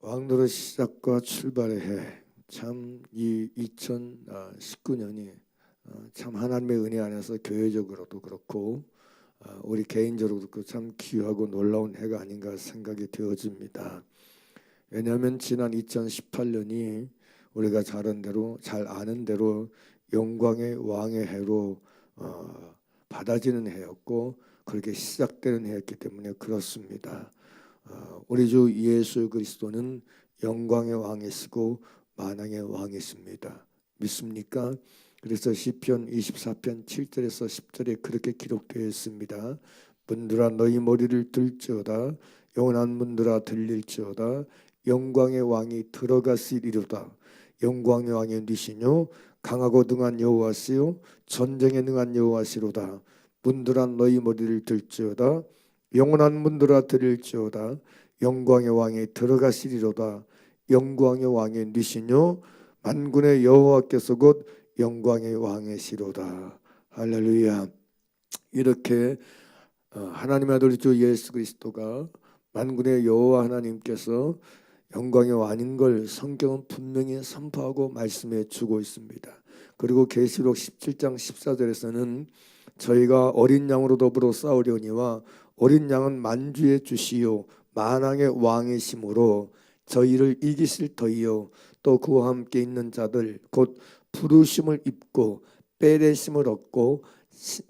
왕노릇 시작과 출발의 해, 참 이 2019년이 참 하나님의 은혜 안에서 교회적으로도 그렇고 우리 개인적으로도 그렇고 참 귀하고 놀라운 해가 아닌가 생각이 되어집니다. 왜냐하면 지난 2018년이 우리가 잘 아는 대로 영광의 왕의 해로 받아지는 해였고 그렇게 시작되는 해였기 때문에 그렇습니다. 우리 주 예수 그리스도는 영광의 왕이시고 만왕의 왕이십니다. 믿습니까? 그래서 시편 24편 7절에서 10절에 그렇게 기록되어 있습니다. 문들아 너희 머리를 들지어다 영원한 문들아 들릴지어다 영광의 왕이 들어가시리로다. 영광의 왕의 니시뇨 강하고 능한 여호와시요 전쟁에 능한 여호와시로다. 문들아 너희 머리를 들지어다 영원한 문들아 들릴지어다 영광의 왕이 들어가시리로다. 영광의 왕의 니시뇨 만군의 여호와께서 곧 영광의 왕이시로다. 할렐루야. 이렇게 하나님의 아들 주 예수 그리스도가 만군의 여호와 하나님께서 영광의 왕인 걸 성경은 분명히 선포하고 말씀해 주고 있습니다. 그리고 계시록 17장 14절에서는 저희가 어린 양으로 더불어 싸우려니와 어린 양은 만주의 주시요 만왕의 왕이심으로 저희를 이기실 터이요 또 그와 함께 있는 자들 곧 부르심을 입고 빼내심을 얻고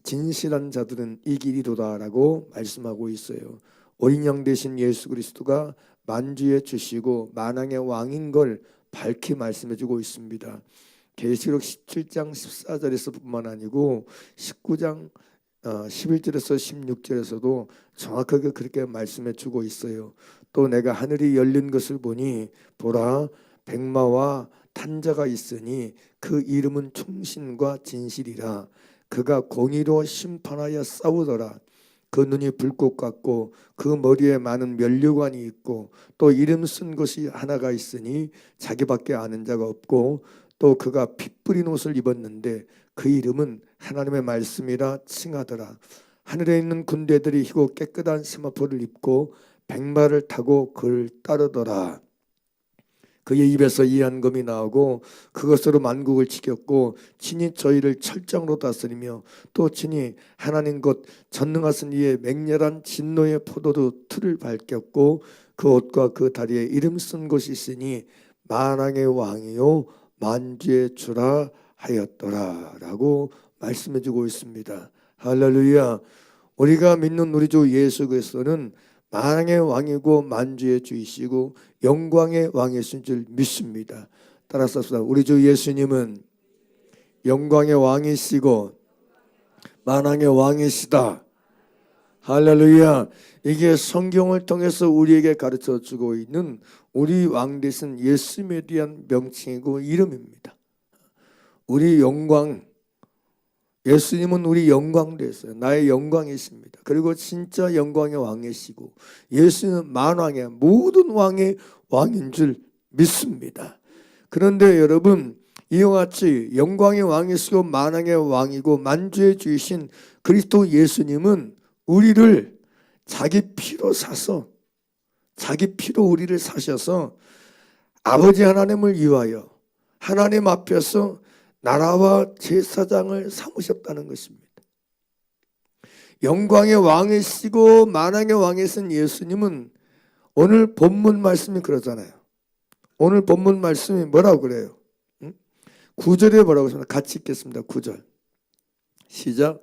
진실한 자들은 이기리로다라고 말씀하고 있어요. 어린 양 대신 예수 그리스도가 만주의 주시고 만왕의 왕인 걸 밝히 말씀해주고 있습니다. 계시록 17장 14절에서뿐만 아니고 19장 11절에서 16절에서도 정확하게 그렇게 말씀해주고 있어요. 또 내가 하늘이 열린 것을 보니 보라 백마와 탄자가 있으니 그 이름은 충신과 진실이라. 그가 공의로 심판하여 싸우더라. 그 눈이 불꽃 같고 그 머리에 많은 면류관이 있고 또 이름 쓴 것이 하나가 있으니 자기밖에 아는 자가 없고 또 그가 피 뿌린 옷을 입었는데 그 이름은 하나님의 말씀이라 칭하더라. 하늘에 있는 군대들이 희고 깨끗한 세마포를 입고 백마를 타고 그를 따르더라. 그의 입에서 이한검이 나오고 그것으로 만국을 지켰고 친히 저희를 철장으로 다스리며 또 친히 하나님 곧 전능하신 이의 맹렬한 진노의 포도주 틀을 밝혔고 그 옷과 그 다리에 이름 쓴 곳이 있으니 만왕의 왕이요 만주의 주라 하였더라 라고 말씀해주고 있습니다. 할렐루야. 우리가 믿는 우리 주 예수 그리스도는 만왕의 왕이고 만주의 주이시고 영광의 왕이신 줄 믿습니다. 따라서 우리 주 예수님은 영광의 왕이시고 만왕의 왕이시다. 할렐루야. 이게 성경을 통해서 우리에게 가르쳐 주고 있는 우리 왕 되신 예수님에 대한 명칭이고 이름입니다. 우리 영광, 예수님은 우리 영광 되셨어요. 나의 영광이십니다. 그리고 진짜 영광의 왕이시고 예수님은 만왕의 모든 왕의 왕인 줄 믿습니다. 그런데 여러분 이와 같이 영광의 왕이시고 만왕의 왕이고 만주의 주이신 그리스도 예수님은 우리를 자기 피로 사서 자기 피로 우리를 사셔서 아버지 하나님을 위하여 하나님 앞에서 나라와 제사장을 삼으셨다는 것입니다. 영광의 왕이시고 만왕의 왕이신 예수님은 오늘 본문 말씀이 그러잖아요. 오늘 본문 말씀이 뭐라고 그래요? 9절에 뭐라고 했습니까? 같이 읽겠습니다. 9절 시작.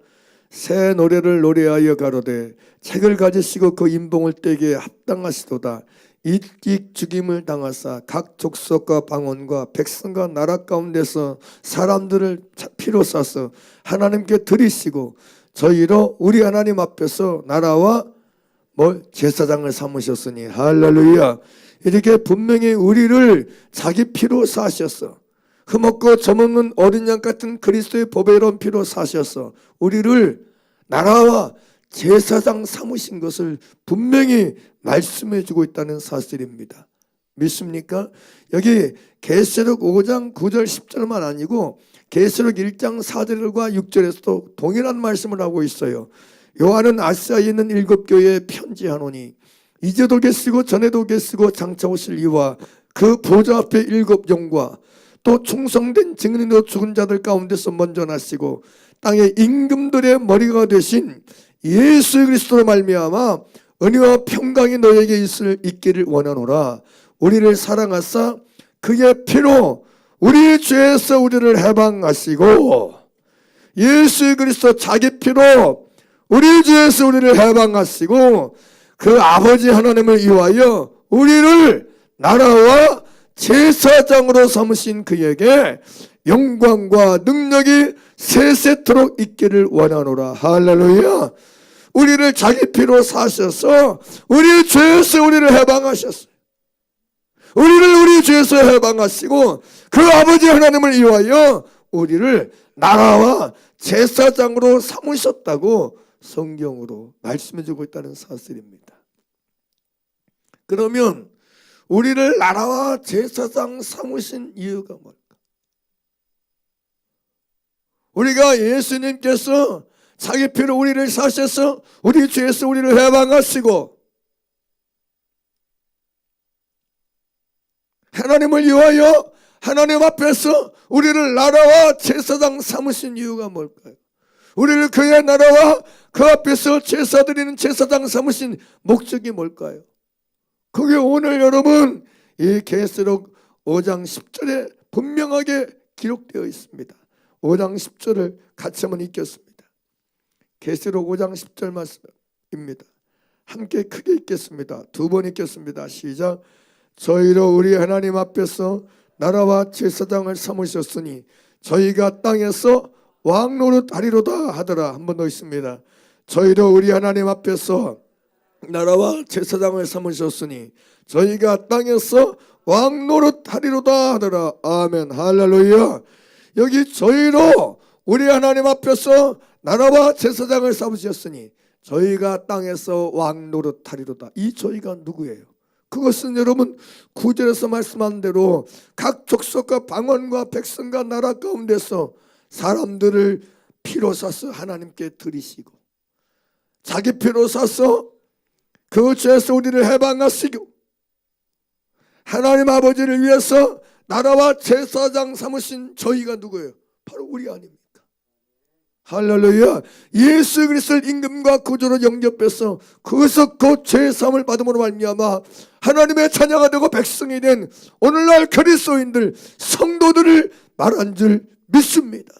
새 노래를 노래하여 가로되 책을 가지시고 그 인봉을 떼기에 합당하시도다. 일찍 죽임을 당하사 각 족속과 방언과 백성과 나라 가운데서 사람들을 피로 싸서 하나님께 드리시고 저희로 우리 하나님 앞에서 나라와 제사장을 삼으셨으니 할렐루야. 이렇게 분명히 우리를 자기 피로 사셨어. 흠없고 점없는 어린 양 같은 그리스도의 보배로운 피로 사셔서 우리를 나라와 제사장 삼으신 것을 분명히 말씀해 주고 있다는 사실입니다. 믿습니까? 여기 계시록 5장 9절 10절만 아니고 계시록 1장 4절과 6절에서도 동일한 말씀을 하고 있어요. 요한은 아시아에 있는 7교회에 편지하노니 이제도 계시고 전에도 계시고 장차 오실 이와 그 보좌 앞에 일곱 영과 또 충성된 증인으로 죽은 자들 가운데서 먼저 나시고 땅의 임금들의 머리가 되신 예수 그리스도로 말미암아 은혜와 평강이 너에게 있기를 원하노라. 우리를 사랑하사 그의 피로 우리 죄에서 우리를 해방하시고, 예수 그리스도 자기 피로 우리 죄에서 우리를 해방하시고 그 아버지 하나님을 위하여 우리를 나라와 제사장으로 삼으신 그에게 영광과 능력이 세세토록 있기를 원하노라. 할렐루야. 우리를 자기 피로 사셔서 우리 죄에서 우리를 해방하셨어요. 우리를 우리 죄에서 해방하시고 그 아버지 하나님을 위하여 우리를 나라와 제사장으로 삼으셨다고 성경으로 말씀해주고 있다는 사실입니다. 그러면 우리를 나라와 제사장 삼으신 이유가 뭘까? 우리가 예수님께서 자기 피로 우리를 사셔서 우리 죄에서 우리를 해방하시고 하나님을 위하여 하나님 앞에서 우리를 나라와 제사장 삼으신 이유가 뭘까요? 우리를 그의 나라와 그 앞에서 제사 드리는 제사장 삼으신 목적이 뭘까요? 그게 오늘 여러분 이 계시록 5장 10절에 분명하게 기록되어 있습니다. 5장 10절을 같이 한번 읽겠습니다. 계시록 5장 10절 말씀입니다. 함께 크게 읽겠습니다. 두 번 읽겠습니다. 시작. 저희로 우리 하나님 앞에서 나라와 제사장을 삼으셨으니 저희가 땅에서 왕 노릇하리로다 하더라. 한 번 더 있습니다. 저희로 우리 하나님 앞에서 나라와 제사장을 삼으셨으니 저희가 땅에서 왕 노릇하리로다 하더라. 아멘. 할렐루야. 여기 저희로 우리 하나님 앞에서 나라와 제사장을 삼으셨으니 저희가 땅에서 왕 노릇하리로다. 이 저희가 누구예요? 그것은 여러분 9절에서 말씀한 대로 각 족속과 방언과 백성과 나라 가운데서 사람들을 피로 사서 하나님께 드리시고 자기 피로 사서 그 죄에서 우리를 해방하시고 하나님 아버지를 위해서 나라와 제사장 삼으신 저희가 누구예요? 바로 우리 아닙니까? 할렐루야. 예수 그리스도를 임금과 구주로 영접해서 그것을 그 죄사함을 받음으로 말미암아 하나님의 자녀가 되고 백성이 된 오늘날 그리스도인들 성도들을 말한 줄 믿습니다.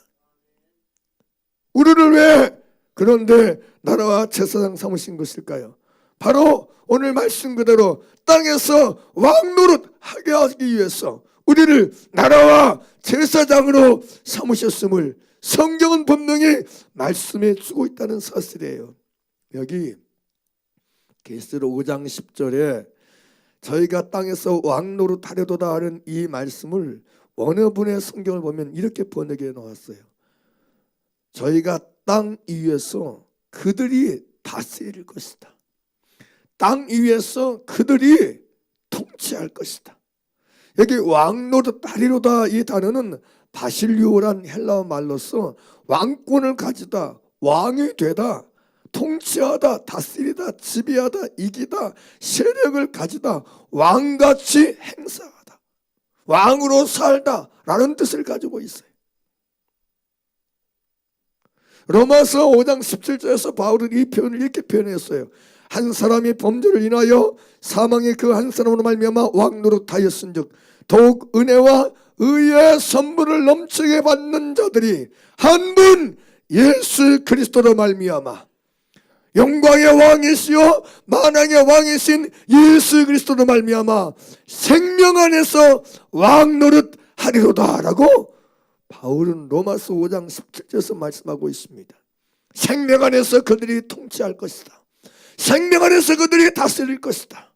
우리를 왜 그런데 나라와 제사장 삼으신 것일까요? 바로 오늘 말씀 그대로 땅에서 왕노릇 하게 하기 위해서 우리를 나라와 제사장으로 삼으셨음을 성경은 분명히 말씀해 주고 있다는 사실이에요. 여기 계시록 5장 10절에 저희가 땅에서 왕노릇 하려도다 하는 이 말씀을 어느 분의 성경을 보면 이렇게 번역해 놓았어요. 저희가 땅 위에서 그들이 다스릴 것이다. 땅 위에서 그들이 통치할 것이다. 여기 왕노릇 하리로다 이 단어는 바실리오란 헬라어 말로서 왕권을 가지다, 왕이 되다, 통치하다, 다스리다, 지배하다, 이기다, 세력을 가지다, 왕같이 행사하다, 왕으로 살다 라는 뜻을 가지고 있어요. 로마서 5장 17절에서 바울은 이 표현을 이렇게 표현했어요. 한 사람이 범죄를 인하여 사망의 그 한 사람으로 말미암아 왕노릇하였은즉 더욱 은혜와 의의 선물을 넘치게 받는 자들이 한 분 예수 그리스도로 말미암아 영광의 왕이시요 만왕의 왕이신 예수 그리스도로 말미암아 생명 안에서 왕노릇 하리로다 라고 바울은 로마서 5장 17절에서 말씀하고 있습니다. 생명 안에서 그들이 통치할 것이다. 생명 안에서 그들이 다스릴 것이다.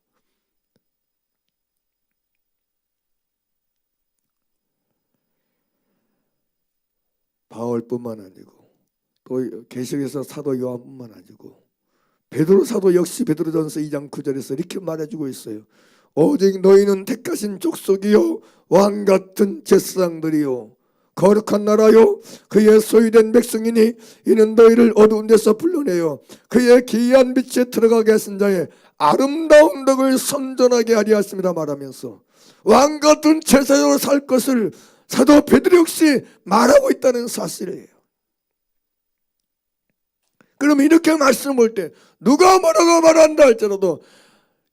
바울뿐만 아니고 또 계시록에서 사도 요한뿐만 아니고 베드로 사도 역시 베드로전서 2장 9절에서 이렇게 말해주고 있어요. 오직 너희는 택하신 족속이요 왕같은 제사장들이요 거룩한 나라요 그의 소유된 백성이니 이는 너희를 어두운 데서 불러내요 그의 기이한 빛에 들어가게 하신 자의 아름다운 덕을 선전하게 하리 하였습니다 말하면서 왕 같은 제사장으로 살 것을 사도 베드로 역시 말하고 있다는 사실이에요. 그럼 이렇게 말씀을 때 누가 뭐라고 말한다 할지라도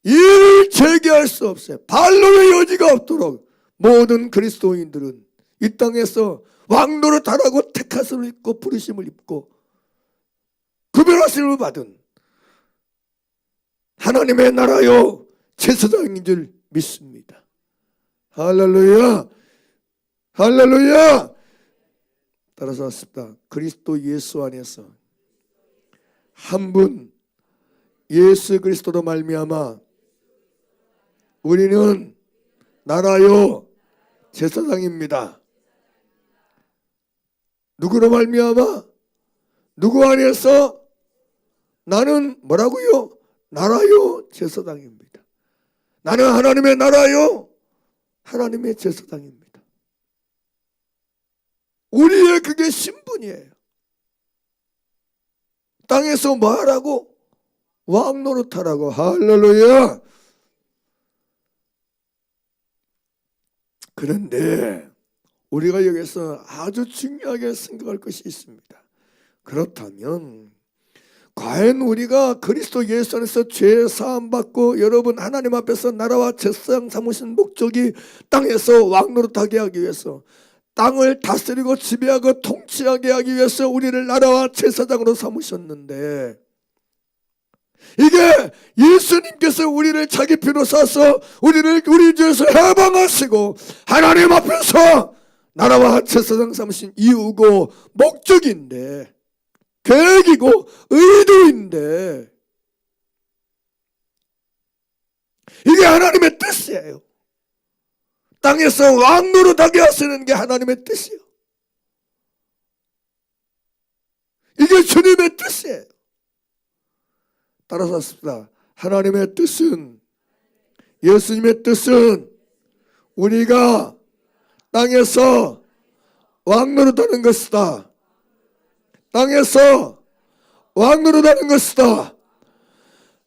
이를 제기할 수 없어요. 반론의 여지가 없도록 모든 그리스도인들은 이 땅에서 왕노릇하라고 택하심을 입고 부르심을 입고 구별하심을 받은 하나님의 나라요 제사장인 줄 믿습니다. 할렐루야, 할렐루야. 따라서 왔습니다. 그리스도 예수 안에서 한 분 예수 그리스도로 말미암아 우리는 나라요 제사장입니다. 누구로 말미암아? 누구 안에서? 나는 뭐라고요? 나라요 제사장입니다. 나는 하나님의 나라요 하나님의 제사장입니다. 우리의 그게 신분이에요. 땅에서 뭐 하라고? 왕 노릇하라고. 할렐루야. 그런데 우리가 여기서 아주 중요하게 생각할 것이 있습니다. 그렇다면 과연 우리가 그리스도 예수 안에서 죄 사함 받고 여러분 하나님 앞에서 나라와 제사장 삼으신 목적이 땅에서 왕 노릇하게 하기 위해서 땅을 다스리고 지배하고 통치하게 하기 위해서 우리를 나라와 제사장으로 삼으셨는데 이게 예수님께서 우리를 자기 피로 사서 우리를 우리 죄에서 해방하시고 하나님 앞에서 나라와 제사장 삼으신 이유고 목적인데 계획이고 의도인데 이게 하나님의 뜻이에요. 땅에서 왕 노릇하게 하시는 게 하나님의 뜻이에요. 이게 주님의 뜻이에요. 따라서 습니다. 하나님의 뜻은 예수님의 뜻은 우리가 땅에서 왕 노릇하는 것이다. 땅에서 왕 노릇하는 것이다.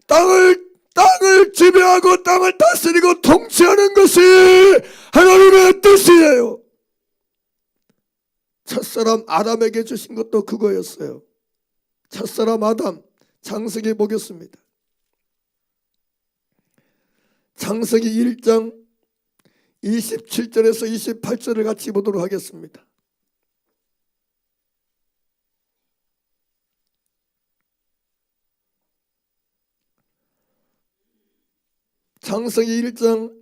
땅을 지배하고 땅을 다스리고 통치하는 것이 하나님의 뜻이에요. 첫사람 아담에게 주신 것도 그거였어요. 첫사람 아담 창세기 보겠습니다. 창세기 1장 27절에서 28절을 같이 보도록 하겠습니다. 창세기 1장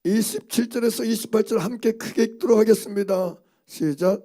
27절에서 28절 함께 크게 읽도록 하겠습니다. 시작.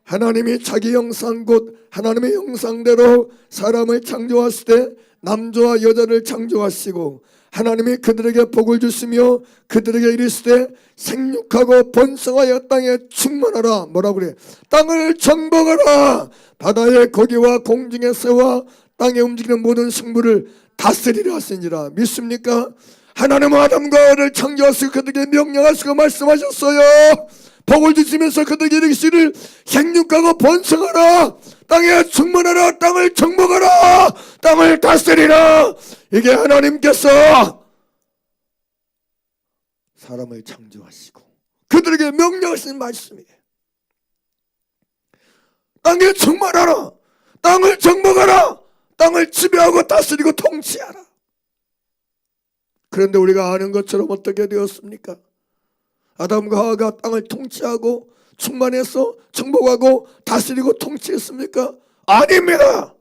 하나님이 자기 형상 곧 하나님의 형상대로 사람을 창조하시되 남자와 여자를 창조하시고 하나님이 그들에게 복을 주시며 그들에게 이르시되 생육하고 번성하여 땅에 충만하라. 뭐라고 그래? 땅을 정복하라. 바다의 고기와 공중의 새와 땅에 움직이는 모든 생물을 다스리라 하시니라. 믿습니까? 하나님은 아담과 하와를 창조하시고 그들에게 명령하시고 말씀하셨어요. 복을 주시면서 그들에게 이르시기를 생육하고 번성하라. 땅에 충만하라. 땅을 정복하라. 땅을 다스리라. 이게 하나님께서 사람을 창조하시고 그들에게 명령하신 말씀이에요. 땅에 충만하라. 땅을 정복하라. 땅을 지배하고 다스리고 통치하라. 그런데 우리가 아는 것처럼 어떻게 되었습니까? 아담과 하와가 땅을 통치하고 충만해서 정복하고 다스리고 통치했습니까? 아닙니다.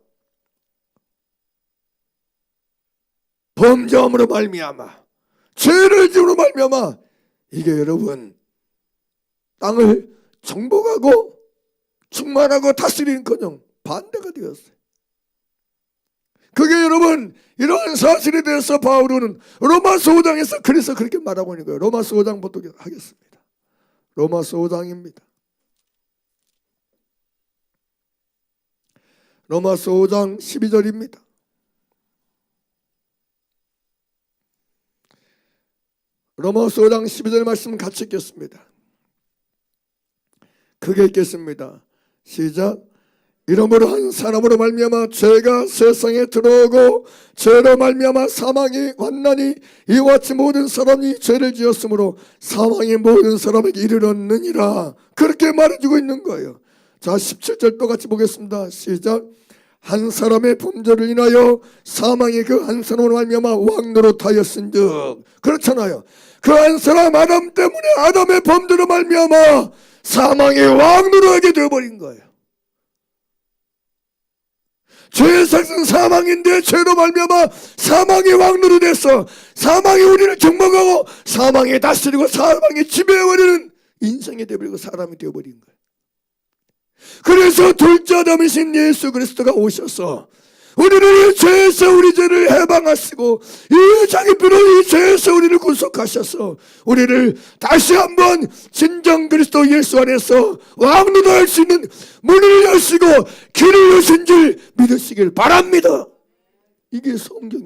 범죄함으로 말미암아 죄를 지음으로 말미암아 이게 여러분 땅을 정복하고 충만하고 다스리는커녕 반대가 되었어요. 그게 여러분 이런 사실에 대해서 바울은 로마서 5장에서 그래서 그렇게 말하고 있는 거예요. 로마서 5장 보도록 하겠습니다. 로마서 5장입니다. 로마서 5장 12절입니다. 로마서 5장 12절 말씀 같이 읽겠습니다. 크게 읽겠습니다. 시작. 이러므로 한 사람으로 말미암아 죄가 세상에 들어오고 죄로 말미암아 사망이 왔나니 이와 같이 모든 사람이 죄를 지었으므로 사망이 모든 사람에게 이르렀느니라. 그렇게 말해주고 있는 거예요. 자, 17절 똑같이 보겠습니다. 시작. 한 사람의 범죄를 인하여 사망이 그 한 사람으로 말미암아 왕노릇하였은즉. 그렇잖아요. 그 한 사람 아담 때문에 아담의 범죄로 말미암아 사망이 왕노릇하게 되어버린 거예요. 죄의 삭은 사망인데 죄로 말미암아 사망이 왕노릇해서 사망이 우리를 정복하고 사망이 다스리고 사망이 지배해버리는 인생이 되어버리고 사람이 되어버린 거예요. 그래서 둘째 아담이신 예수 그리스도가 오셔서 우리를 이 죄에서 우리 죄를 해방하시고 이 자기 피로 이 죄에서 우리를 구속하셔서 우리를 다시 한번 진정 그리스도 예수 안에서 왕노릇할 수 있는 문을 여시고 길을 여신 줄 믿으시길 바랍니다. 이게 성경.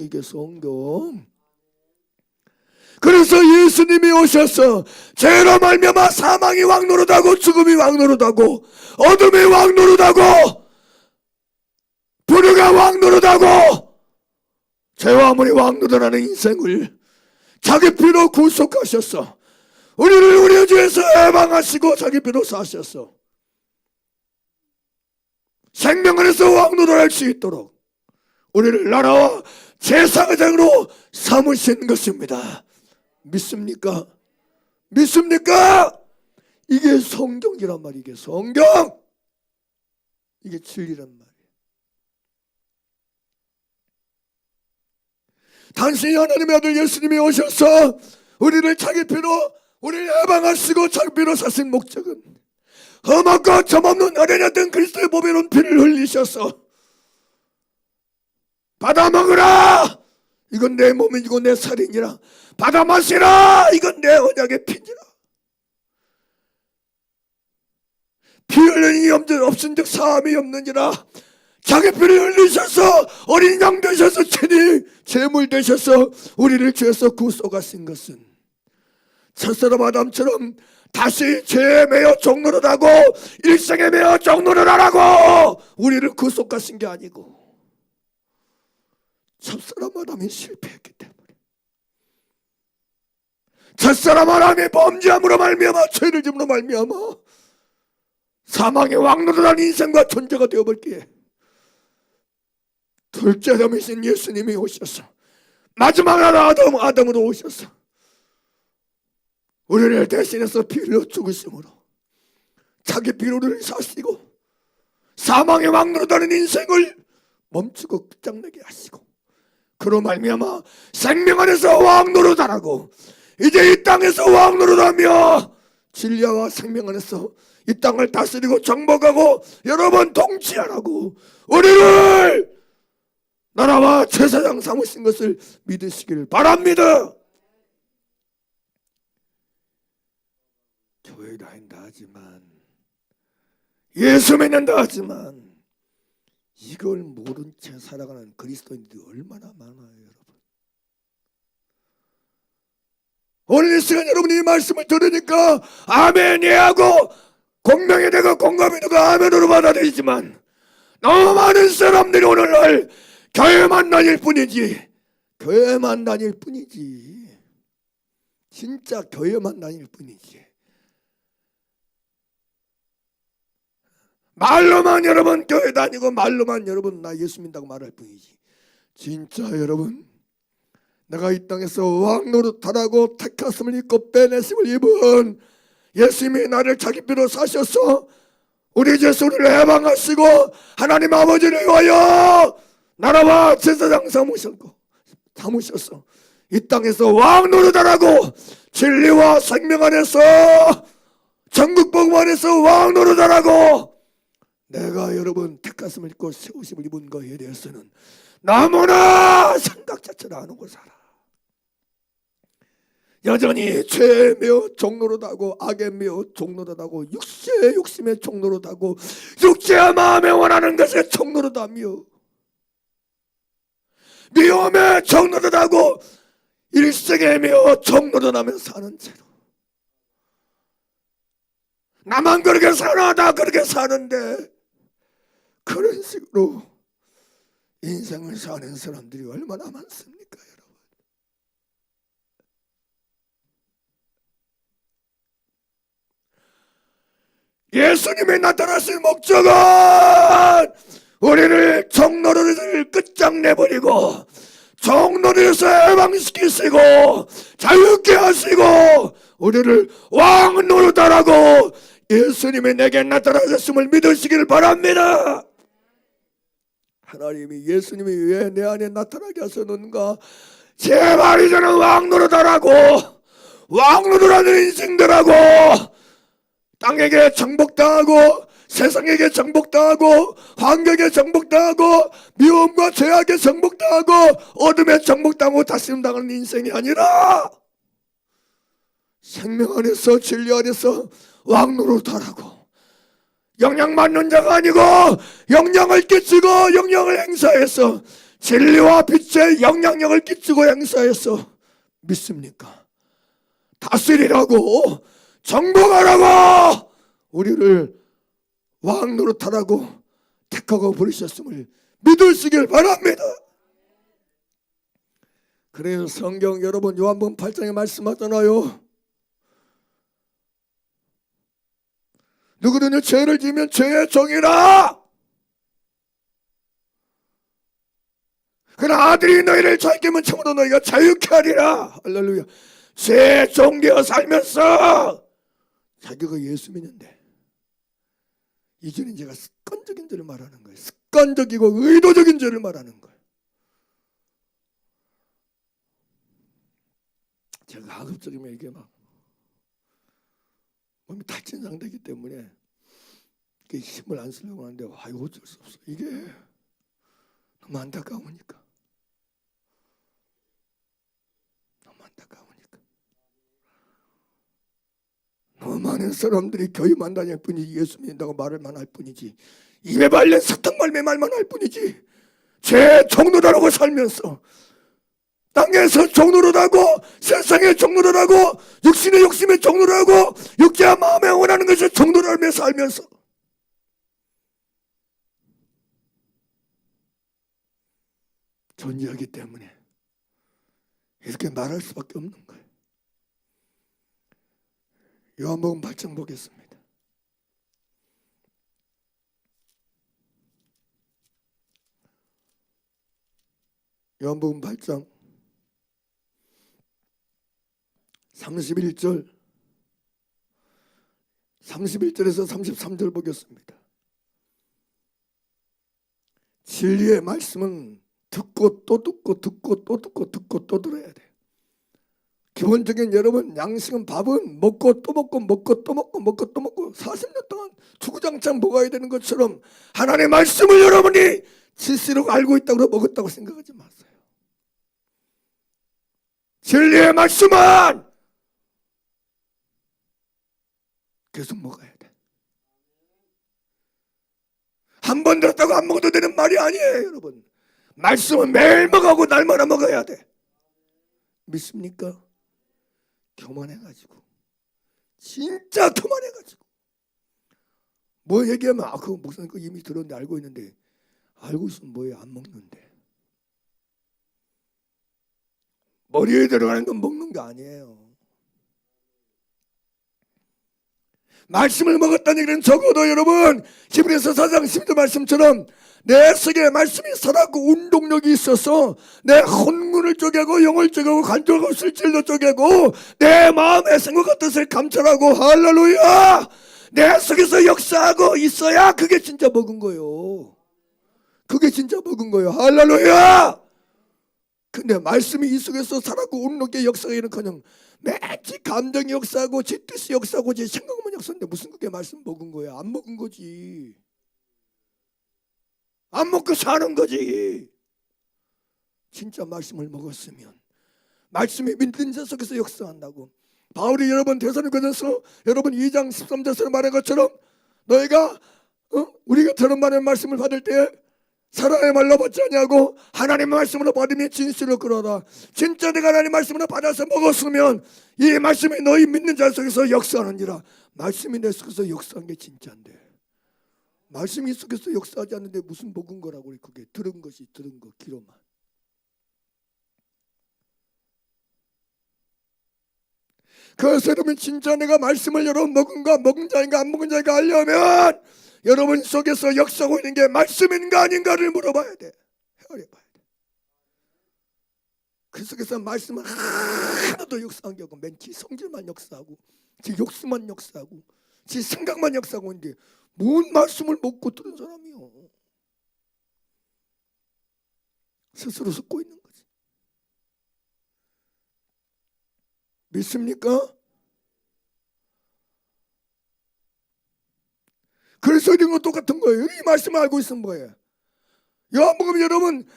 그래서 예수님이 오셔서 죄로 말미암아 사망이 왕노릇하고 죽음이 왕노릇하고 어둠이 왕노릇하고 불의가 왕노릇하고 죄와 물이 왕노릇하는 인생을 자기 피로 구속하셔서 우리를 우리의 죄에서 해방하시고 자기 피로 사셔서 생명 안에서 왕노릇할 수 있도록 우리를 나라와 세상의 장으로 삼으신 것입니다. 믿습니까? 믿습니까? 이게 성경이란 말이에요. 이게 성경. 이게 진리란 말이에요. 단순히 하나님의 아들 예수님이 오셔서 우리를 자기 피로 우리를 해방하시고 자기 피로 사신 목적은 험하고 점없는 어린이였던 그리스도의 보배로운 피를 흘리셔서 받아 먹으라, 이건 내 몸이고 내 살이니라. 받아 마시라, 이건 내 언약의 피니라. 피 흘리니 없은즉 사함이 없느니라. 자기 피를 흘리셔서 어린 양 되셔서 친히 제물 되셔서 우리를 죄에서 구속하신 것은 첫사람 아담처럼 다시 죄에 매여 종노릇하고 일생에 매여 종노릇하라고 우리를 구속하신 게 아니고 첫사람 아담이 실패했기 때문에 첫사람 아담이 범죄함으로 말미암아 죄를 지음으로 말미암아 사망의 왕노릇한 인생과 존재가 되어버렸기에 둘째 아담이신 예수님이 오셔서 마지막 아담으로 오셔서 우리를 대신해서 피로 죽으심으로 자기 피로 우리를 사시고 사망의 왕노릇하는 인생을 멈추고 끝장내게 하시고 그로 말미암아 생명 안에서 왕노릇하라고 이제 이 땅에서 왕노릇하며 진리와 생명 안에서 이 땅을 다스리고 정복하고 여러분 통치하라고 우리를 나라와 제사장 삼으신 것을 믿으시길 바랍니다. 교회 다닌다 하지만 예수 믿는다 하지만 이걸 모른 채 살아가는 그리스도인들이 얼마나 많아요, 여러분. 오늘 이 시간 여러분이 이 말씀을 들으니까 아멘이 하고 공명이 되고 공감이 되고 아멘으로 받아들이지만 너무 많은 사람들이 오늘날 교회만 다닐 뿐이지 진짜 교회만 다닐 뿐이지 말로만 여러분 교회 다니고 말로만 여러분 나 예수 믿는다고 말할 뿐이지 진짜 여러분 내가 이 땅에서 왕노릇하라고 택하심을 입고 빼내심을 입은 예수님이 나를 자기 피로 사셔서 우리 죄에서 우리를 해방하시고 하나님 아버지를 위하여 나라와 제사장 삼으셔서 이 땅에서 왕노릇하라고 진리와 생명 안에서 천국 복음 안에서 왕노릇하라고 내가 여러분 택하심을 입고 세우심을 입은 것에 대해서는 너무나 생각 자체를 안 하고 살아. 여전히 죄에 매어 종노릇하고 악에 매어 종노릇하고 육체의 욕심에 종노릇하고 육체의 마음에 원하는 것에 종노릇하며 미움에 종노릇하고 일생에 매어 종노릇하며 사는 채로 나만 그렇게 사나 다 그렇게 사는데 그런 식으로 인생을 사는 사람들이 얼마나 많습니까, 여러분? 예수님이 나타나신 목적은 우리를 종노릇을 끝장내버리고 종노릇에서 해방시키시고 자유케 하시고 우리를 왕노릇하라고 예수님이 내게 나타나셨음을 믿으시기를 바랍니다. 하나님이 예수님이 왜 내 안에 나타나게 하셨는가? 제발 이제는 왕노릇하라고, 왕노릇하는 인생들하고 땅에게 정복당하고 세상에게 정복당하고 환경에 정복당하고 미움과 죄악에 정복당하고 어둠에 정복당하고 다스림 당하는 인생이 아니라 생명 안에서 진리 안에서 왕노릇하라고, 영향 받는 자가 아니고 영향을 끼치고 영향을 행사해서 진리와 빛의 영향력을 끼치고 행사해서 믿습니까? 다스리라고, 정복하라고, 우리를 왕노릇하라고 택하고 부르셨음을 믿으시길 바랍니다. 그래서 성경 여러분 요한복음 8장에 말씀하잖아요. 누구든지 죄를 지으면 죄의 종이라. 그러나 아들이 너희를 자유케 하면 참으로 너희가 자유케 하리라. 할렐루야. 죄의 종되어 살면서 자기가 예수 믿는데 이제는 제가 습관적인 죄를 말하는 거예요. 습관적이고 의도적인 죄를 말하는 거예요. 제가 가급적이면 이게 막 몸이 다친 상태이기 때문에 힘을 안 쓰려고 하는데 아이고 어쩔 수 없어. 이게 너무 안타까우니까. 너무 안타까우니까. 너무 많은 사람들이 교회만 다닐 뿐이지 예수 믿는다고 말을만 할 뿐이지 입에 발린 사탕 말매 말만 할 뿐이지 죄 종노릇하고 살면서 땅에서 종노릇하고 세상에 종노릇하고 육신의 욕심에 종노릇하고 육체와 마음에 원하는 것을 종노릇하며 살면서 존재하기 때문에 이렇게 말할 수밖에 없는 거예요. 요한복음 8장 보겠습니다. 요한복음 8장 31절에서 33절 보겠습니다. 진리의 말씀은 듣고 또 듣고 듣고 또 듣고 듣고 또 들어야 돼. 기본적인 여러분 양식은 밥은 먹고 또 먹고 먹고 또 먹고 먹고 또 먹고 40년 동안 주구장창 먹어야 되는 것처럼 하나님의 말씀을 여러분이 진실로 알고 있다고 먹었다고 생각하지 마세요. 진리의 말씀은 계속 먹어야 돼. 한 번 들었다고 안 먹어도 되는 말이 아니에요, 여러분. 말씀은 매일 먹어가고 날마다 먹어야 돼. 믿습니까? 교만해가지고 진짜 교만해가지고 뭐 얘기하면 그거 목사님 거 이미 들었는데 알고 있는데 알고 있으면 뭐예요? 안 먹는데 머리에 들어가는 건 먹는 게 아니에요. 말씀을 먹었다는 얘기는 적어도 여러분 히브리서 4장 12절 말씀처럼 내 속에 말씀이 살았고 운동력이 있어서 내 혼문을 쪼개고 영을 쪼개고 간절하고 실질도 쪼개고 내 마음의 생각과 뜻을 감찰하고 할렐루야 내 속에서 역사하고 있어야 그게 진짜 먹은 거예요. 그게 진짜 먹은 거예요. 할렐루야. 근데 말씀이 이 속에서 살았고 운동력의 역사가 이런커녕 매치 감정이 역사하고 제 뜻이 역사하고 제 생각만 역사인데 무슨 그게 말씀 먹은 거야? 안 먹은 거지. 안 먹고 사는 거지. 진짜 말씀을 먹었으면 말씀이 믿는 자 속에서 역사한다고. 바울이 여러분 데살로니가전서 여러분 2장 13절에 말한 것처럼 너희가 우리가 들은 말씀을 받을 때 사람의 말로 받지 아니하고 하나님의 말씀으로 받으면 진실로 그러다. 진짜 내가 하나님의 말씀으로 받아서 먹었으면 이 말씀이 너희 믿는 자 속에서 역사하느니라. 말씀이 내 속에서 역사한 게 진짜인데 말씀이 속에서 역사하지 않는데 무슨 먹은 거라고 그래. 그게 들은 것이 들은 거 귀로만. 그래서 여러분 진짜 내가 말씀을 여러분 먹은가 먹은 자인가 안 먹은 자인가 알려면 여러분 속에서 역사하고 있는 게 말씀인가 아닌가를 물어봐야 돼. 헤아려봐야 돼. 그 속에서 말씀은 하나도 역사한 게 없고 맨 지 성질만 역사하고 지 욕심만 역사하고 지 생각만 역사하고 있는데 뭔 말씀을 먹고 들은 사람이요. 스스로 속고 있는 거지. 믿습니까? 그래서 이런 거 똑같은 거예요. 이 말씀을 알고 있으면 뭐예요? 요한복음 여러분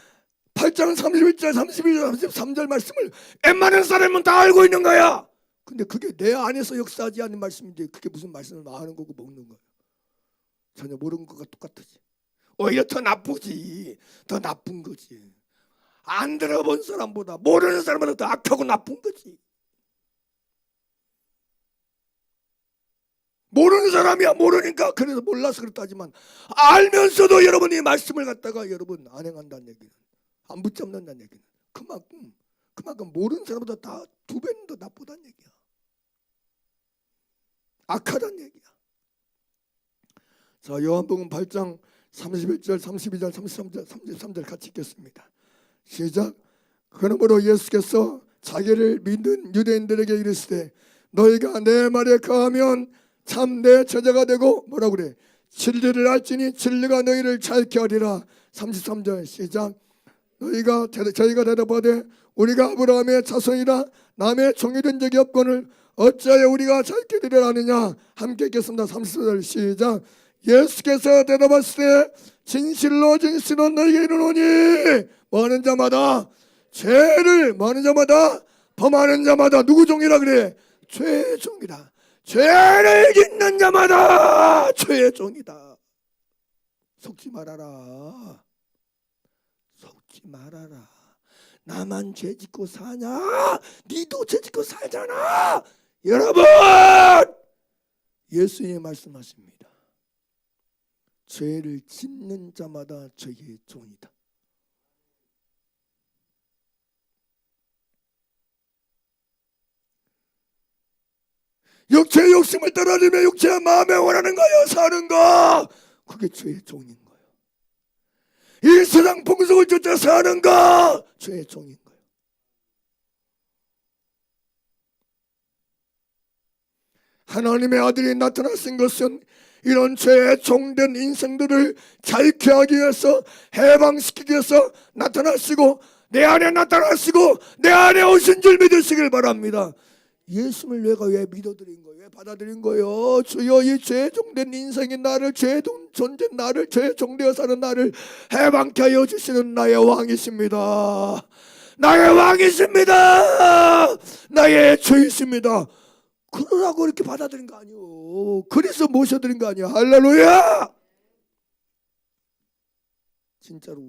8장 31절 31절 33절 말씀을 웬만한 사람은 다 알고 있는 거야. 근데 그게 내 안에서 역사하지 않는 말씀인데 그게 무슨 말씀을 아는 거고 먹는 거예요. 전혀 모르는 것과 똑같지. 오히려 더 나쁘지. 더 나쁜 거지. 안 들어본 사람보다 모르는 사람보다 더 악하고 나쁜 거지. 모르는 사람이야. 모르니까. 그래서 몰라서 그렇다지만 알면서도 여러분이 말씀을 갖다가 여러분 안 행한다는 얘기는, 안 붙잡는다는 얘기는 그만큼 모르는 사람보다 다 2배는 더 나쁘다는 얘기야. 악하다는 얘기야. 자, 요한복음 8장 31절 32절 33절 33절 같이 읽겠습니다. 시작. 그러므로 예수께서 자기를 믿는 유대인들에게 이르시되 너희가 내 말에 거하면 참 내 제자가 되고 뭐라고 그래? 진리를 알지니 진리가 너희를 자유케 하리라. 33절 시작. 저희가 대답하되 우리가 아브라함의 자손이라 남의 종이 된 적이 없거늘 어찌하여 우리가 자유케 되리라 하느냐. 함께 읽겠습니다. 34절 시작. 예수께서 대답하시되 진실로 진실로 너희에게 이르노니 뭐하는 자마다 죄를 뭐하는 자마다 범하는 자마다 누구 종이라 그래? 죄의 종이다. 죄를 짓는 자마다 죄의 종이다. 속지 말아라. 속지 말아라. 나만 죄 짓고 사냐? 니도 죄 짓고 살잖아. 여러분, 예수님이 말씀하십니다. 죄를 짓는 자마다 죄의 종이다. 육체의 욕심을 따라주며 육체의 마음에 원하는 거요 사는 거, 그게 죄의 종인 거예요. 이 세상 풍속을 쫓아 사는 거 죄의 종인 거예요. 하나님의 아들이 나타나신 것은 이런 죄의 종된 인생들을 자유케 하기 위해서, 해방시키기 위해서 나타나시고 내 안에 나타나시고 내 안에 오신 줄 믿으시길 바랍니다. 예수를 내가 왜 믿어드린 거예요? 왜 받아들인 거예요? 주여, 이 죄의 종된 인생인 나를, 죄의 존재 나를, 죄의 종되어 사는 나를 해방케 하여 주시는 나의 왕이십니다. 나의 왕이십니다. 나의 주이십니다. 그러라고 이렇게 받아들인 거 아니에요. 그래서 모셔드린 거 아니에요. 할렐루야. 진짜로.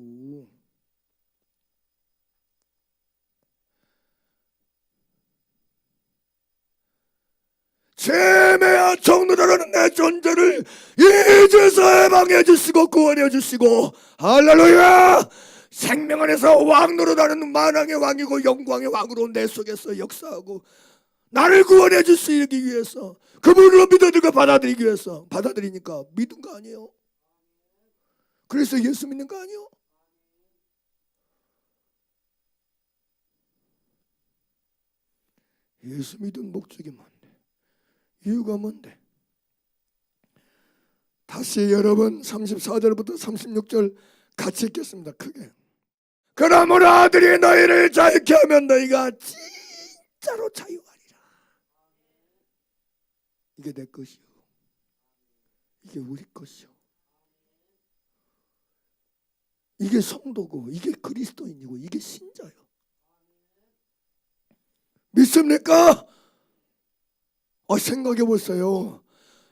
죄매야 정노라는 내 존재를 이 죄에서 해방해 주시고 구원해 주시고, 할렐루야. 생명 안에서 왕 노릇하는 만왕의 왕이고 영광의 왕으로 내 속에서 역사하고 나를 구원해 주시기 위해서, 그분으로 믿어들고 받아들이기 위해서, 받아들이니까 믿은 거 아니에요? 그래서 예수 믿는 거 아니에요? 예수 믿은 목적이 뭔데? 이유가 뭔데? 다시 여러분 34절부터 36절 같이 읽겠습니다. 크게. 그러므로 아들이 너희를 자유케 하면 너희가 진짜로 자유하리라. 이게 내 것이요, 이게 우리 것이요, 이게 성도고, 이게 그리스도인이고, 이게 신자요. 믿습니까? 생각해 보세요.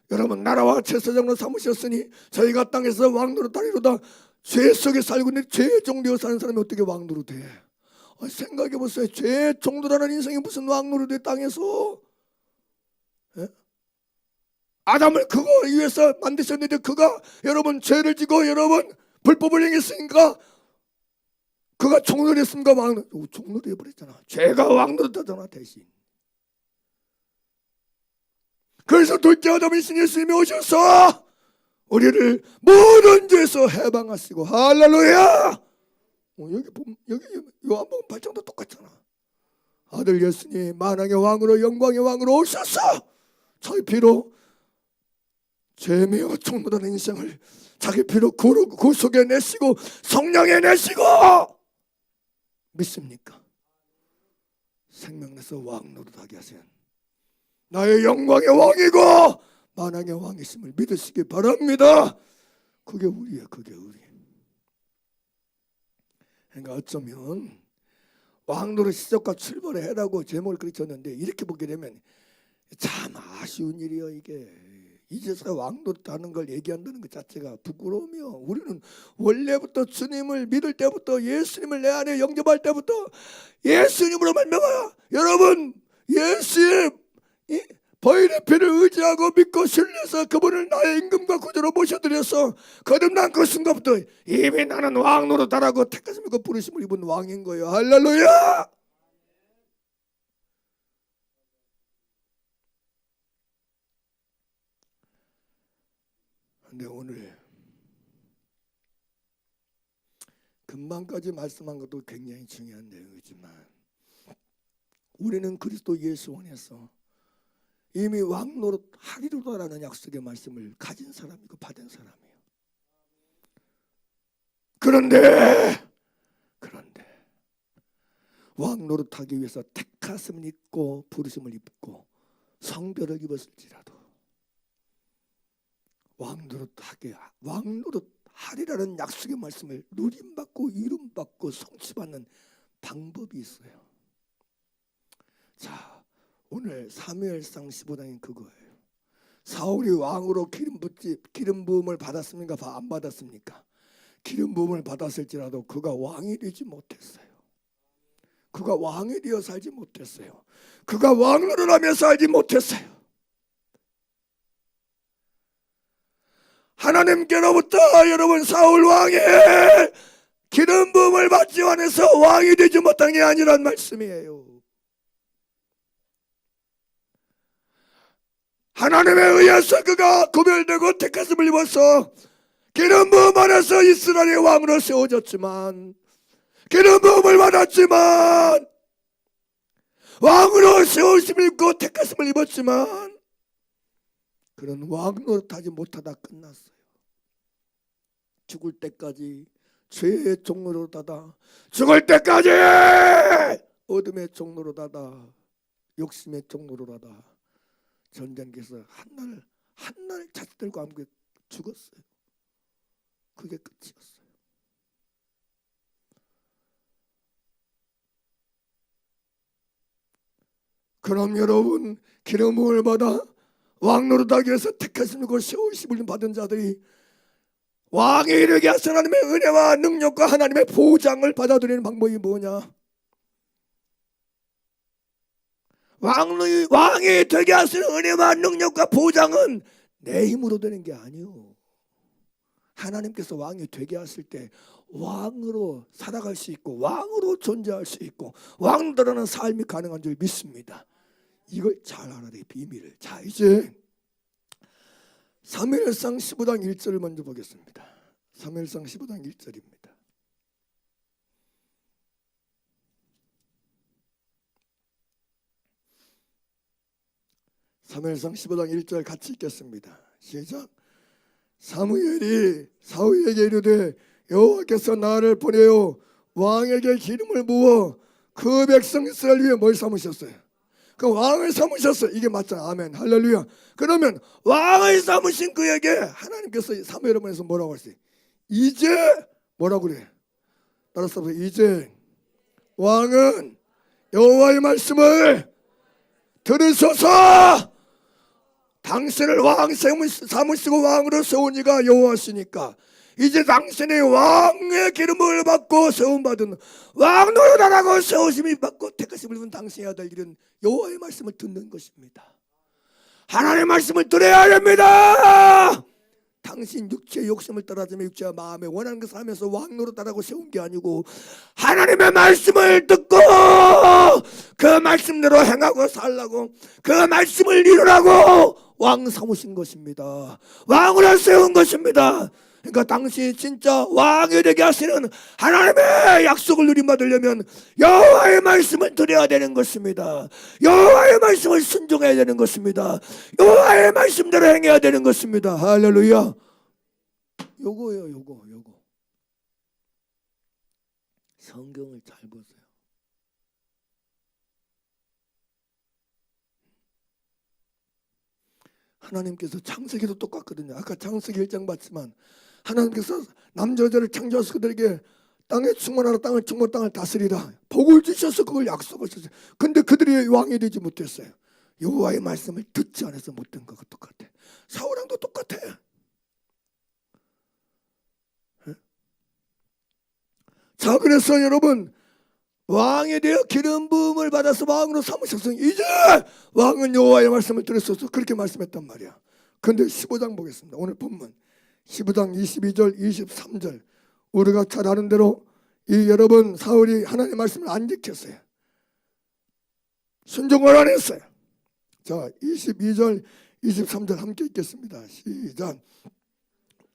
여러분, 나라와 제사장으로 삼으셨으니 저희가 땅에서 왕노릇하리로다. 죄 속에 살고 있는 죄의 종되어 사는 사람이 어떻게 왕노릇해? 생각해 보세요. 죄의 종도라는 인생이 무슨 왕노릇해? 땅에서? 예? 아담을 그거 위해서 만드셨는데 그가 여러분 죄를 지고 여러분 불법을 행했으니까 그가 종노릇 했습니까? 종노릇 해버렸잖아. 죄가 왕노릇하잖아 대신. 그래서 둘째 아담이신 예수님이 오셔서 우리를 모든 죄에서 해방하시고 할렐루야. 여기 요한복음 8장도 똑같잖아. 아들 예수님 만왕의 왕으로 영광의 왕으로 오셔서 자기 피로 죄매어 종노릇한 인생을 자기 피로 구속해 내시고 성령에 내시고 믿습니까? 생명내서 왕노릇하게 하세요. 나의 영광의 왕이고 만왕의 왕이심을 믿으시기 바랍니다. 그게 우리예요. 그게 우리. 그러니까 어쩌면 왕노릇 시작과 출발을 해라고 제목을 그렇게 줬는데 이렇게 보게 되면 참 아쉬운 일이에요. 이게 이제서 왕노릇하는 걸 얘기한다는 것 자체가 부끄러우며 우리는 원래부터 주님을 믿을 때부터 예수님을 내 안에 영접할 때부터 예수님으로 말미암아 여러분 예수의 보혈의 피를 의지하고 믿고 신뢰해서 그분을 나의 임금과 구주로 모셔드려서 거듭난 그 순간부터 이미 나는 왕노릇하라고 택하시면 그 부르심을 입은 왕인 거예요. 할렐루야. 근데 오늘 금방까지 말씀한 것도 굉장히 중요한 내용이지만 우리는 그리스도 예수 안에서 이미 왕노릇 하리로다라는 약속의 말씀을 가진 사람이고 받은 사람이에요. 그런데 왕노릇하기 위해서 택하심을 입고 부르심을 입고 성별을 입었을지라도 왕노릇하리라는 약속의 말씀을 누림받고 이름받고 성취받는 방법이 있어요. 자, 오늘 사무엘상 15장인 그거예요. 사울이 왕으로 기름 부음을 받았습니까? 안 받았습니까? 기름 부음을 받았을지라도 그가 왕이 되지 못했어요. 그가 왕이 되어 살지 못했어요. 그가 왕노릇 하며 살지 못했어요. 하나님께로부터 여러분 사울 왕의 기름 부음을 받지 않아서 왕이 되지 못한 게 아니란 말씀이에요. 하나님에 의해서 그가 구별되고 택하심을 입어서 기름 부음 안에서 이스라엘의 왕으로 세워졌지만 기름 부음을 받았지만 왕으로 세우심을 입고 택하심을 입었지만 그런 왕노릇하지 못하다 끝났어요. 죽을 때까지 죄의 종노릇하다 죽을 때까지 어둠의 종노릇하다 욕심의 종노릇하다 전쟁에서 한날 자식들과 함께 죽었어요. 그게 끝이었어요. 그럼 여러분 기름 부음을 받아 왕노릇하기 위해서 택하심이고 세우심을 받은 자들이 왕에 이르게 하신 하나님의 은혜와 능력과 하나님의 보장을 받아들이는 방법이 뭐냐? 왕이 되게 하시는 은혜와 능력과 보장은 내 힘으로 되는 게 아니요. 하나님께서 왕이 되게 하실 때 왕으로 살아갈 수 있고 왕으로 존재할 수 있고 왕들하는 삶이 가능한 줄 믿습니다. 이걸 잘 알아야 돼, 비밀을. 자, 이제 사무엘상 15장 1절을 먼저 보겠습니다. 사무엘상 15장 1절입니다. 사무엘상 15장 1절 같이 읽겠습니다. 시작. 사무엘이 사울에게 이르되 여호와께서 나를 보내어 왕에게 기름을 부어 그 백성 이스라엘 위에 뭘 삼으셨어요? 그 왕을 삼으셨어요. 이게 맞잖아. 아멘. 할렐루야. 그러면 왕을 삼으신 그에게 하나님께서 사무엘을 보내서 뭐라고 하세요? 이제 뭐라고 그래? 따라서 이제 왕은 여호와의 말씀을 들으소서. 당신을 왕 삼으시고 왕으로 세운 이가 여호와시니까 이제 당신이 왕의 기름을 받고 세움받은 왕노릇하라고 세우심이 받고 택하심을 입은 당신이 해야 될 일은 여호와의 말씀을 듣는 것입니다. 하나님의 말씀을 들어야 됩니다. 당신 육체의 욕심을 따라주며 육체와 마음에 원하는 것을 하면서 왕노릇 따라고 세운 게 아니고 하나님의 말씀을 듣고 그 말씀대로 행하고 살라고 그 말씀을 이루라고 왕 삼으신 것입니다. 왕으로 세운 것입니다. 그러니까 당신이 진짜 왕이 되게 하시는 하나님의 약속을 누림받으려면 여호와의 말씀을 들어야 되는 것입니다. 여호와의 말씀을 순종해야 되는 것입니다. 여호와의 말씀대로 행해야 되는 것입니다. 할렐루야. 요거예요. 요거. 성경을 잘 보세요. 하나님께서 창세기도 똑같거든요. 아까 창세기 1장 봤지만 하나님께서 남자 여자를 창조하셔서 그들에게 땅에 충만하라 땅을 충만 땅을 다스리라 복을 주셔서 그걸 약속하셨어요. 근데 그들이 왕이 되지 못했어요. 여호와의 말씀을 듣지 않아서 못된 것과 똑같아. 사울왕도 똑같아. 자, 그래서 여러분 왕에 대해 기름 부음을 받아서 왕으로 삼으셨으니 이제 왕은 여호와의 말씀을 들었어서 그렇게 말씀했단 말이야. 근데 15장 보겠습니다. 오늘 본문 15장 22절 23절 우리가 잘 아는 대로 이 여러분 사울이 하나님의 말씀을 안 지켰어요. 순종을 안 했어요. 자, 22절 23절 함께 읽겠습니다. 시작.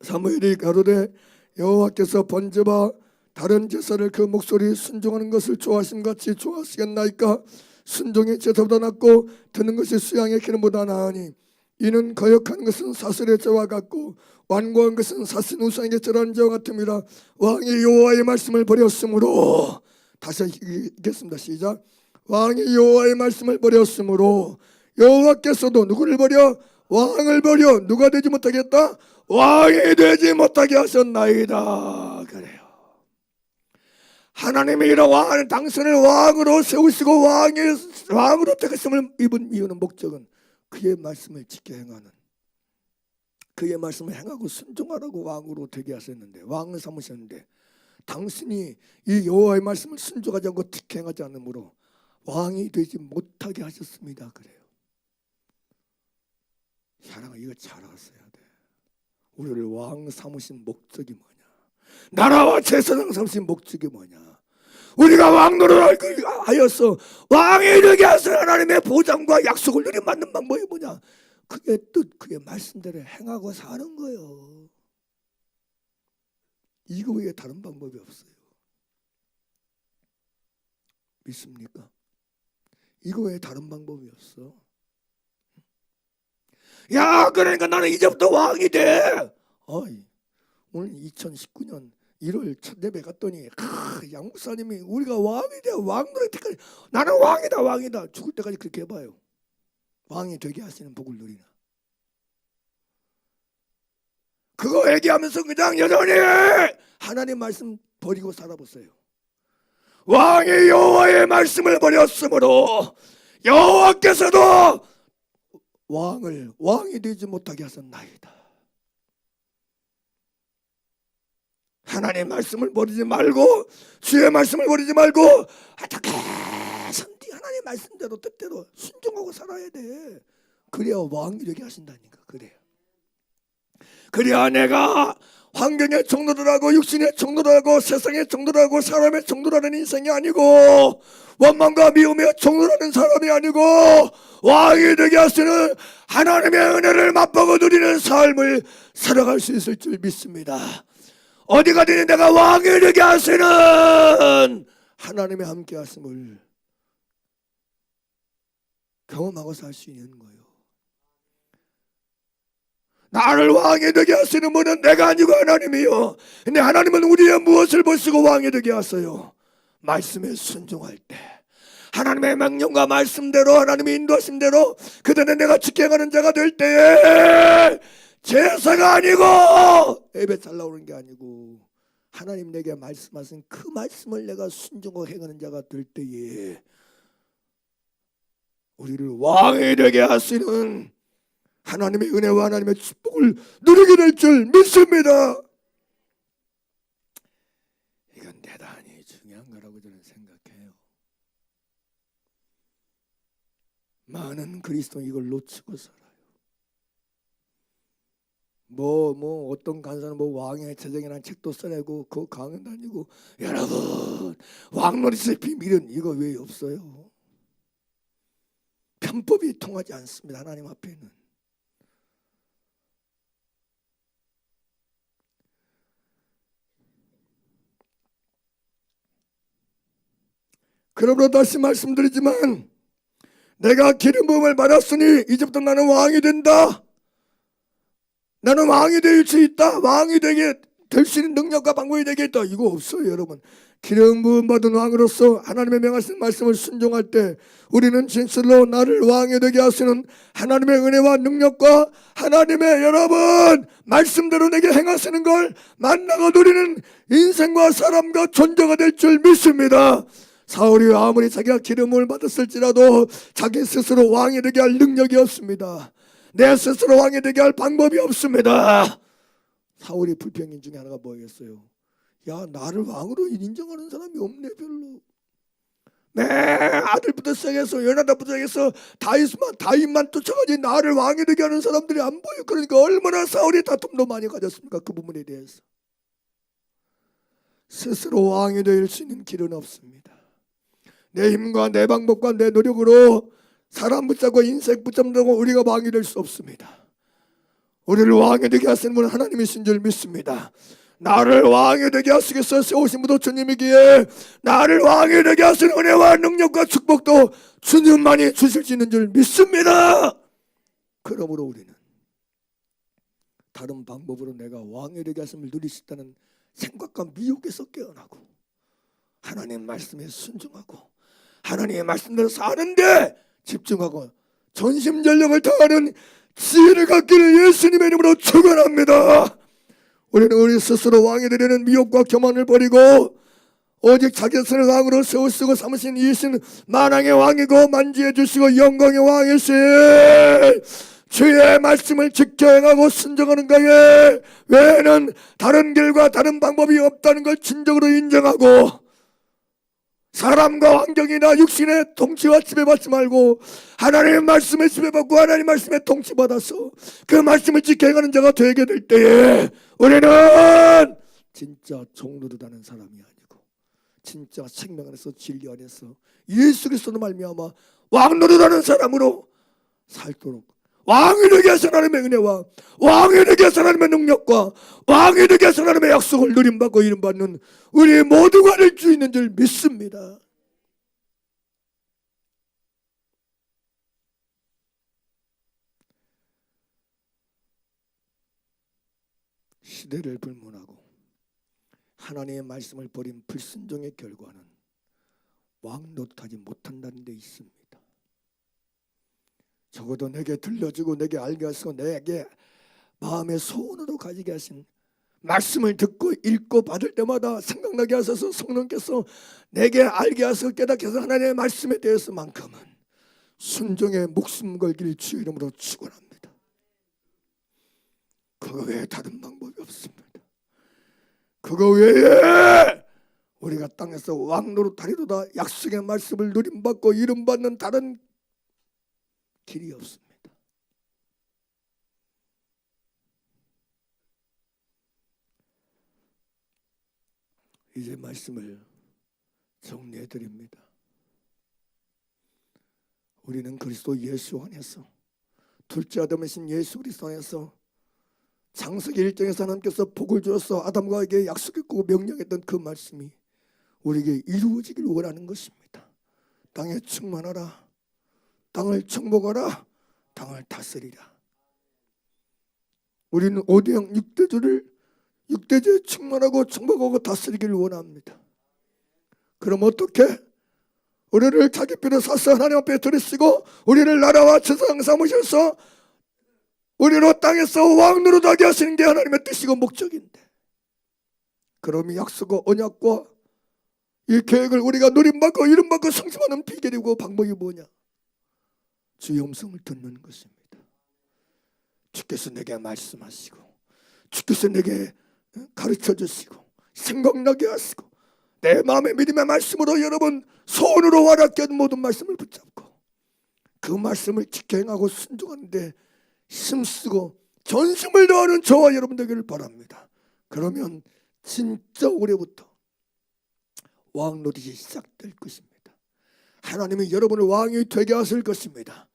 사무엘이 가로되 여호와께서 번제와 다른 제사를 그 목소리 순종하는 것을 좋아하심 같이 좋아하시겠나이까. 순종이 제사보다 낫고 듣는 것이 수양의 기름보다 나으니 이는 거역하는 것은 사슬의 죄와 같고 완고한 것은 사신 우상에게 절하는 죄와 같음이라. 왕이 여호와의 말씀을 버렸으므로 다시 읽겠습니다. 시작. 왕이 여호와의 말씀을 버렸으므로 여호와께서도 누구를 버려? 왕을 버려 누가 되지 못하겠다? 왕이 되지 못하게 하셨나이다. 그래요. 하나님이 이런 왕을 당신을 왕으로 세우시고 왕으로 택하심을 입은 이유는 목적은 그의 말씀을 지켜 행하는 그의 말씀을 행하고 순종하라고 왕으로 되게 하셨는데 왕을 삼으셨는데 당신이 이 여호와의 말씀을 순종하지 않고 지켜 행하지 않으므로 왕이 되지 못하게 하셨습니다. 그래요. 사랑아 이거 잘 아셔야 돼. 우리를 왕 삼으신 목적이 뭐냐? 나라와 제사장 삼으신 목적이 뭐냐? 우리가 왕노릇을 하여서 왕이 되게 하신 하나님의 보장과 약속을 누림받는 방법이 뭐냐? 그의 뜻, 그의 말씀대로 행하고 사는 거예요. 이거 외에 다른 방법이 없어요. 믿습니까? 이거 외에 다른 방법이 없어. 야, 그러니까 나는 이제부터 왕이 돼. 오늘 2019년 1월 첫 예배 갔더니 양 목사님이 우리가 왕이 돼. 왕노릇 때까지 나는 왕이다. 죽을 때까지 그렇게 해봐요. 왕이 되게 하시는 복을 누리나. 그거 얘기하면서 그냥 여전히 하나님 말씀 버리고 살아보세요. 왕이 여호와의 말씀을 버렸으므로 여호와께서도 왕이 되지 못하게 하셨나이다. 하나님의 말씀을 버리지 말고 주의 말씀을 버리지 말고 어떻게 선지 하나님의 말씀대로 뜻대로 순종하고 살아야 돼. 그래야 왕이 되게 하신다니까. 그래야 내가 환경에 정도를 하고 육신에 정도를 하고 세상에 정도를 하고 사람의 정도를 하는 인생이 아니고 원망과 미움에 정도를 하는 사람이 아니고 왕이 되게 하시는 하나님의 은혜를 맛보고 누리는 삶을 살아갈 수 있을 줄 믿습니다. 어디 가든지 내가 왕이 되게 하시는 하나님의 함께 하심을 경험하고 살 수 있는 거예요. 나를 왕이 되게 하시는 분은 내가 아니고 하나님이요. 근데 하나님은 우리의 무엇을 보시고 왕이 되게 하세요? 말씀에 순종할 때 하나님의 명령과 말씀대로 하나님의 인도하신 대로 그전에 내가 지켜가는 자가 될 때에 제사가 아니고 예배 잘 나오는 게 아니고 하나님 내게 말씀하신 그 말씀을 내가 순종하고 행하는 자가 될 때에 우리를 왕이 되게 하시는 하나님의 은혜와 하나님의 축복을 누리게 될 줄 믿습니다. 이건 대단히 중요한 거라고 저는 생각해요. 많은 그리스도인이 이걸 놓치고 살아요. 뭐 어떤 간사는 뭐 왕의 재정이라는 책도 써내고 그 강연 다니고. 여러분, 왕노릇의 비밀은 이거 왜 없어요? 편법이 통하지 않습니다. 하나님 앞에는. 그러므로 다시 말씀드리지만 내가 기름 부음을 받았으니 이제부터 나는 왕이 된다. 나는 왕이 될 수 있다. 왕이 되게 될 수 있는 능력과 방법이 되겠다. 이거 없어요, 여러분. 기름 부음 받은 왕으로서 하나님의 명하신 말씀을 순종할 때 우리는 진실로 나를 왕이 되게 하시는 하나님의 은혜와 능력과 하나님의 여러분 말씀대로 내게 행하시는 걸 만나고 누리는 인생과 사람과 존재가 될 줄 믿습니다. 사울이 아무리 자기가 기름을 받았을지라도 자기 스스로 왕이 되게 할 능력이 없습니다. 내 스스로 왕이 되게 할 방법이 없습니다. 사울이 불평인 중에 하나가 뭐였어요? 야, 나를 왕으로 인정하는 사람이 없네. 별로. 내 아들부터 시작해서 요나단부터 시작해서 다윗만 쫓아가지 나를 왕이 되게 하는 사람들이 안 보여. 그러니까 얼마나 사울이 다툼도 많이 가졌습니까? 그 부분에 대해서. 스스로 왕이 될 수 있는 길은 없습니다. 내 힘과 내 방법과 내 노력으로 사람 붙잡고 인생 붙잡는다고 우리가 왕이 될 수 없습니다. 우리를 왕이 되게 하시는 분은 하나님이신 줄 믿습니다. 나를 왕이 되게 하시겠어 세우신 분도 주님이기에 나를 왕이 되게 하시는 은혜와 능력과 축복도 주님만이 주실 수 있는 줄 믿습니다. 그러므로 우리는 다른 방법으로 내가 왕이 되게 하심을 누릴 수 있다는 생각과 미혹에서 깨어나고 하나님 말씀에 순종하고 하나님의 말씀대로 사는데 집중하고 전심전력을 다하는 지혜를 갖기를 예수님의 이름으로 축원합니다. 우리는 우리 스스로 왕이 되려는 미혹과 교만을 버리고 오직 자기 스스로 왕으로 세우시고 삼으신 이신 만왕의 왕이고 만지해 주시고 영광의 왕이신 주의 말씀을 지켜 행하고 순종하는 것에 외에는 다른 길과 다른 방법이 없다는 걸 진정으로 인정하고 사람과 환경이나 육신의 통치와 지배받지 말고 하나님의 말씀에 지배받고 하나님의 말씀에 통치받아서 그 말씀을 지켜 행하는 자가 되게 될 때에 우리는 진짜 종노릇하는 사람이 아니고 진짜 생명 안에서 진리 안에서 예수 그리스도로 말미암아 왕노릇하는 사람으로 살도록 왕이 되게 하신 하나님의 은혜와 왕이 되게 하신 하나님의 능력과 왕이 되게 하신 하나님의 약속을 누림받고 이름받는 우리 모두가 될 수 있는 줄 믿습니다. 시대를 불문하고 하나님의 말씀을 버린 불순종의 결과는 왕노릇하지 못한다는 데 있습니다. 적어도 내게 들려주고 내게 알게 하시고 내게 마음의 소원으로 가지게 하신 말씀을 듣고 읽고 받을 때마다 생각나게 하셔서 성령께서 내게 알게 하시고 깨닫게 하셔서 하나님의 말씀에 대해서만큼은 순종의 목숨 걸기를 주의 이름으로 축원합니다. 그거 외에 다른 방법이 없습니다. 그거 외에 우리가 땅에서 왕노릇하리로다 약속의 말씀을 누림받고 이름받는 다른 길이 없습니다. 이제 말씀을 정리해 드립니다. 우리는 그리스도 예수 안에서 둘째 아담이신 예수 그리스도 안에서 창세기 1장에서 하나님께서 복을 주어서 아담과에게 약속했고 명령했던 그 말씀이 우리에게 이루어지길 원하는 것입니다. 땅에 충만하라, 땅을 정복하라, 땅을 다스리라. 우리는 5대양 6대주에 충만하고 정복하고 다스리기를 원합니다. 그럼 어떻게? 우리를 자기 피로 사서 하나님 앞에 들으시고 우리를 나라와 세상 삼으셔서 우리로 땅에서 왕노릇하게 하시는 게 하나님의 뜻이고 목적인데, 그럼 이 약속과 언약과 이 계획을 우리가 누림받고 이름받고 성취하는 비결이고 방법이 뭐냐? 주의 음성을 듣는 것입니다. 주께서 내게 말씀하시고 주께서 내게 가르쳐 주시고 생각나게 하시고 내 마음의 믿음의 말씀으로 여러분 소원으로 와닿게 한 모든 말씀을 붙잡고 그 말씀을 지켜 행하고 순종하는데 힘쓰고 전심을 다하는 저와 여러분 되기를 바랍니다. 그러면 진짜 올해부터 왕 노릇이 시작될 것입니다. 하나님이 여러분을 왕이 되게 하실 것입니다.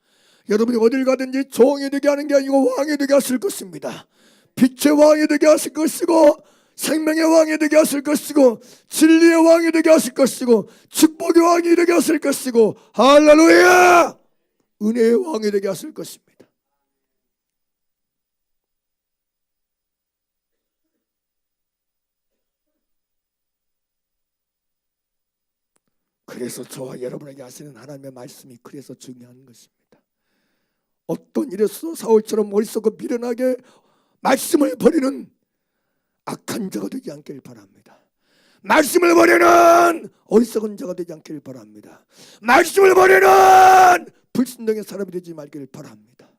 여러분이 어딜 가든지 종이 되게 하는 게 아니고 왕이 되게 하실 것입니다. 빛의 왕이 되게 하실 것이고, 생명의 왕이 되게 하실 것이고, 진리의 왕이 되게 하실 것이고, 축복의 왕이 되게 하실 것이고, 할렐루야! 은혜의 왕이 되게 하실 것입니다. 그래서 저와 여러분에게 하시는 하나님의 말씀이 그래서 중요한 것입니다. 어떤 일에서 사울처럼 어리석고 미련하게 말씀을 버리는 악한 자가 되지 않기를 바랍니다. 말씀을 버리는 어리석은 자가 되지 않기를 바랍니다. 말씀을 버리는 불순종의 사람이 되지 말기를 바랍니다.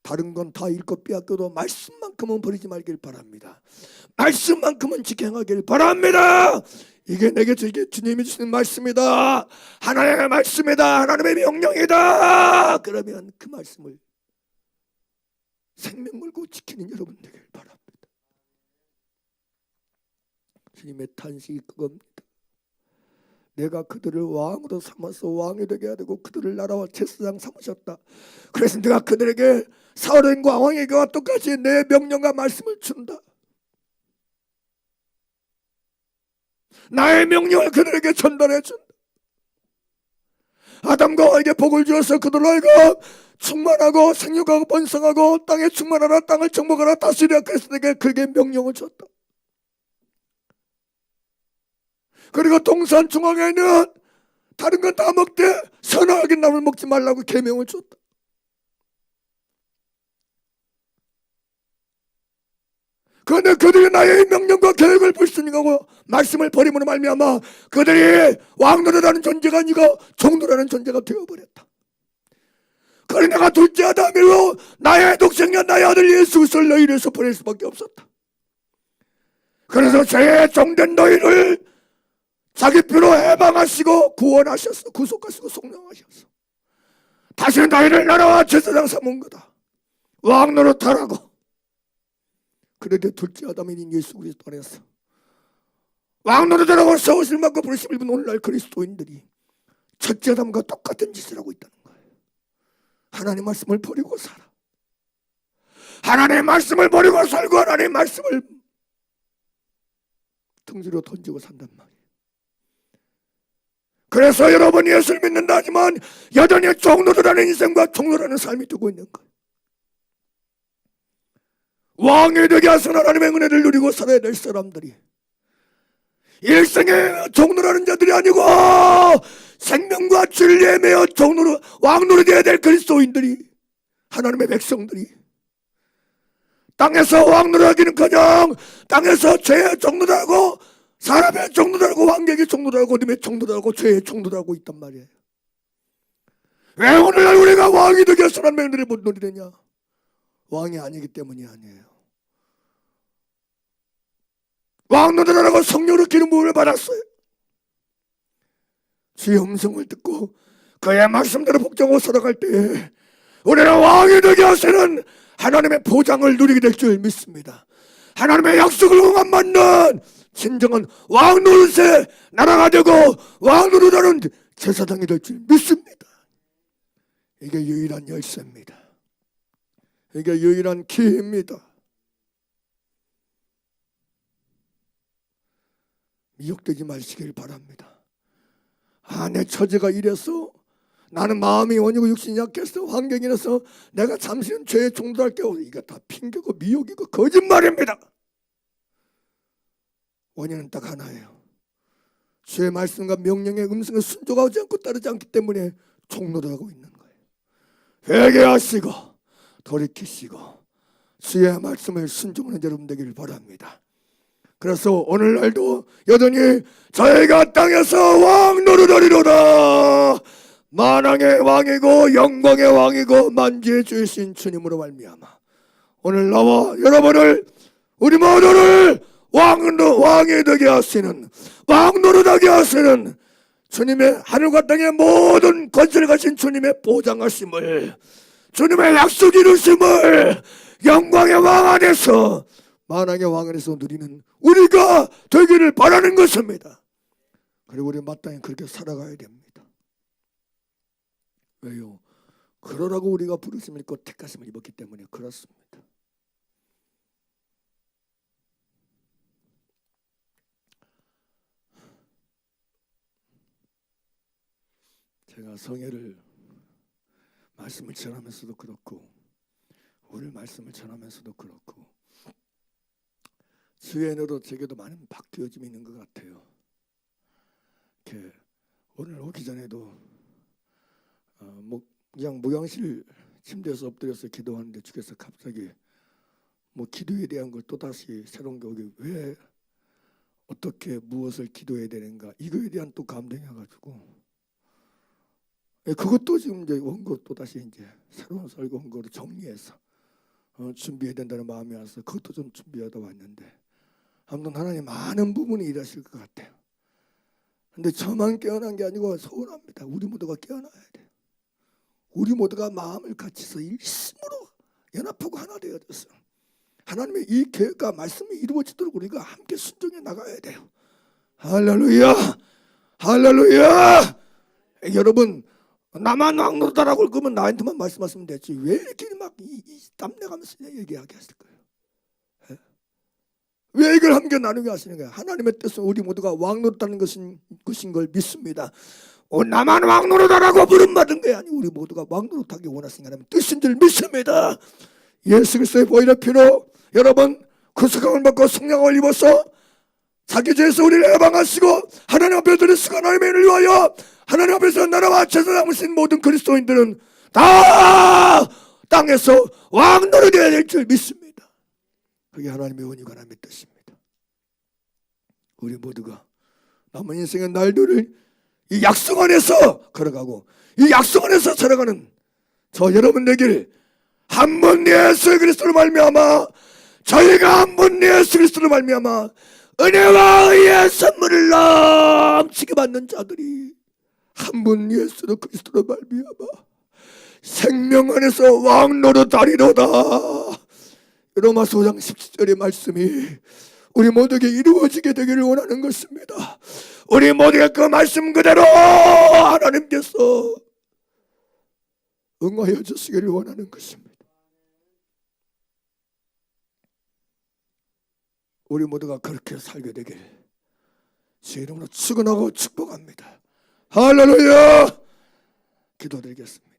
다른 건 다 잃고 빼앗겨도 말씀만큼은 버리지 말기를 바랍니다. 말씀만큼은 지켜 행하기를 바랍니다. 이게 내게 주님이 주시는 말씀이다. 하나님의 말씀이다. 하나님의 명령이다. 그러면 그 말씀을 생명 걸고 지키는 여러분 되기를 바랍니다. 주님의 탄식이 그겁니다. 내가 그들을 왕으로 삼아서 왕이 되게 해야 되고 그들을 나라와 제사장 삼으셨다. 그래서 내가 그들에게 사울과 왕에게와 똑같이 내 명령과 말씀을 준다. 나의 명령을 그들에게 전달해 준다. 아담과 하와에게 복을 주어서 그들로 하여금 충만하고 생육하고 번성하고 땅에 충만하라, 땅을 정복하라, 다스리라. 그래서 내게 그에게 명령을 줬다. 그리고 동산 중앙에 있는 다른 건 다 먹되 선악의 나무를 먹지 말라고 계명을 줬다. 그런데 그들이 나의 명령과 계획을 불순종하고 말씀을 버림으로 말미암아 그들이 왕노릇하는 존재가 아니고 종노릇하는 존재가 되어버렸다. 그러니 내가 둘째 아담이로 나의 독생자 나의 아들 예수 그리스도를 너희에서 보낼 수밖에 없었다. 그래서 죄의 종된 너희를 자기 피로 해방하시고 구원하셨어. 구속하시고 속량하셨어. 다시는 너희를 나라와 제사장 삼은 거다. 왕노릇하라고. 그런데 둘째 아담인 예수 그리스도 안에서 왕노릇하라고 세우실 만큼 부르심을 입은 오늘날 그리스도인들이 첫째 아담과 똑같은 짓을 하고 있다는 거예요. 하나님 말씀을 버리고 살아. 하나님의 말씀을 버리고 살고 하나님의 말씀을 등지로 던지고 산단 말이에요. 그래서 여러분이 예수를 믿는다 하지만 여전히 종노릇하는 인생과 종노릇하는 삶이 되고 있는 거예요. 왕이 되게 하신 하나님의 은혜를 누리고 살아야 될 사람들이 일생에 종노릇하는 자들이 아니고 생명과 진리에 매여 왕노릇해야 될 그리스도인들이, 하나님의 백성들이 땅에서 왕노릇하기는커녕 땅에서 죄의 종노릇하고 사람의 종노릇하고 왕객의 종노릇하고 어둠의 종노릇하고 죄의 종노릇하고 있단 말이에요. 왜 오늘날 우리가 왕이 되게 해서 하나님의 은혜를 못 누리느냐? 왕이 아니기 때문이 아니에요. 왕노릇하라고 성령으로 기름 부음을 받았어요. 주의 음성을 듣고 그의 말씀대로 복종하고 살아갈 때 우리는 왕이 되게 하시는 하나님의 보장을 누리게 될 줄 믿습니다. 하나님의 약속을 응한 맞는 진정한 왕노릇의 나라가 되고 왕노릇하는 제사장이 될 줄 믿습니다. 이게 유일한 열쇠입니다. 이게 유일한 기회입니다. 미혹되지 마시길 바랍니다. 내 처제가 이래서 나는 마음이 원이고 육신이 약해서 환경이라서 내가 잠시는 죄에 종도할게. 이거 다 핑계고 미혹이고 거짓말입니다. 원인은 딱 하나예요. 주의 말씀과 명령의 음성에 순종하지 않고 따르지 않기 때문에 종노릇하고 있는 거예요. 회개하시고 돌이키시고 주의 말씀을 순종하는 여러분 되기를 바랍니다. 그래서 오늘날도 여전히 저희가 땅에서 왕노릇하리로다. 만왕의 왕이고 영광의 왕이고 만지의 주이신 주님으로 말미암아 오늘 나와 여러분을 우리 모두를 왕이 되게 하시는, 왕노릇하게 하시는 주님의 하늘과 땅의 모든 권세를 가진 주님의 보장하심을, 주님의 약속 이루심을 영광의 왕 안에서, 만왕의 왕 안에서 누리는 우리가 되기를 바라는 것입니다. 그리고 우리 마땅히 그렇게 살아가야 됩니다. 왜요? 그러라고 우리가 부르심을 입고 택하심을 입었기 때문에 그렇습니다. 제가 성회를 말씀을 전하면서도 그렇고 오늘 말씀을 전하면서도 그렇고 주연으로 제게도 많은 바뀌어짐이 있는 것 같아요. 이렇게 오늘 오기 전에도 그냥 목양실 침대에서 엎드려서 기도하는데 주께서 갑자기 기도에 대한 걸 또다시 새로운 게 오기, 왜 어떻게 무엇을 기도해야 되는가, 이거에 대한 또 감동이 와가지고 그것도 지금 이제 원고 또다시 이제 새로운 설교 원고로 정리해서 준비해야 된다는 마음이 와서 그것도 좀 준비하다 왔는데, 아무튼 하나님 많은 부분이 일하실 것 같아요. 근데 저만 깨어난 게 아니고 소원합니다. 우리 모두가 깨어나야 돼요. 우리 모두가 마음을 같이서 일심으로 연합하고 하나 되어져서 하나님의 이 계획과 말씀이 이루어지도록 우리가 함께 순종해 나가야 돼요. 할렐루야, 할렐루야. 여러분, 나만 왕노릇하라고 그러면 나한테만 말씀하시면 되지 왜 이렇게 막 땀내가면서 얘기하게 하실 거예요? 예? 왜 이걸 함께 나누게 하시는 거예요? 하나님의 뜻은 우리 모두가 왕노릇하는 것인 걸 믿습니다. 나만 왕노릇하라고 부름받은 게 아니고 우리 모두가 왕노릇하기 원하시는 하나님의 뜻인 줄 믿습니다. 예수 그리스도의 보혈의 피로 여러분 구속함을 받고 성령을 입어서 자기 죄에서 우리를 해방하시고 하나님 앞에 드리시고 하나님의 일을 위하여 하나님 앞에서 나라와 제사 삼으신 모든 그리스도인들은 다 땅에서 왕노릇해야 될 줄 믿습니다. 그게 하나님의 원이고 하나님의 뜻입니다. 우리 모두가 남은 인생의 날들을 이 약속 안에서 걸어가고 이 약속 안에서 살아가는 저 여러분 되길 한 분 예수 그리스도로 말미암아 저희가 한 분 예수 그리스도로 말미암아 은혜와 의의 선물을 넘치게 받는 자들이 한 분 예수 그리스도로 말미암아 생명 안에서 왕노릇하리로다. 로마서 5장 17절의 말씀이 우리 모두에게 이루어지게 되기를 원하는 것입니다. 우리 모두가 그 말씀 그대로 하나님께서 응하여 주시기를 원하는 것입니다. 우리 모두가 그렇게 살게 되길 주의 이름으로 축원하고 축복합니다. 할렐루야. 기도드리겠습니다.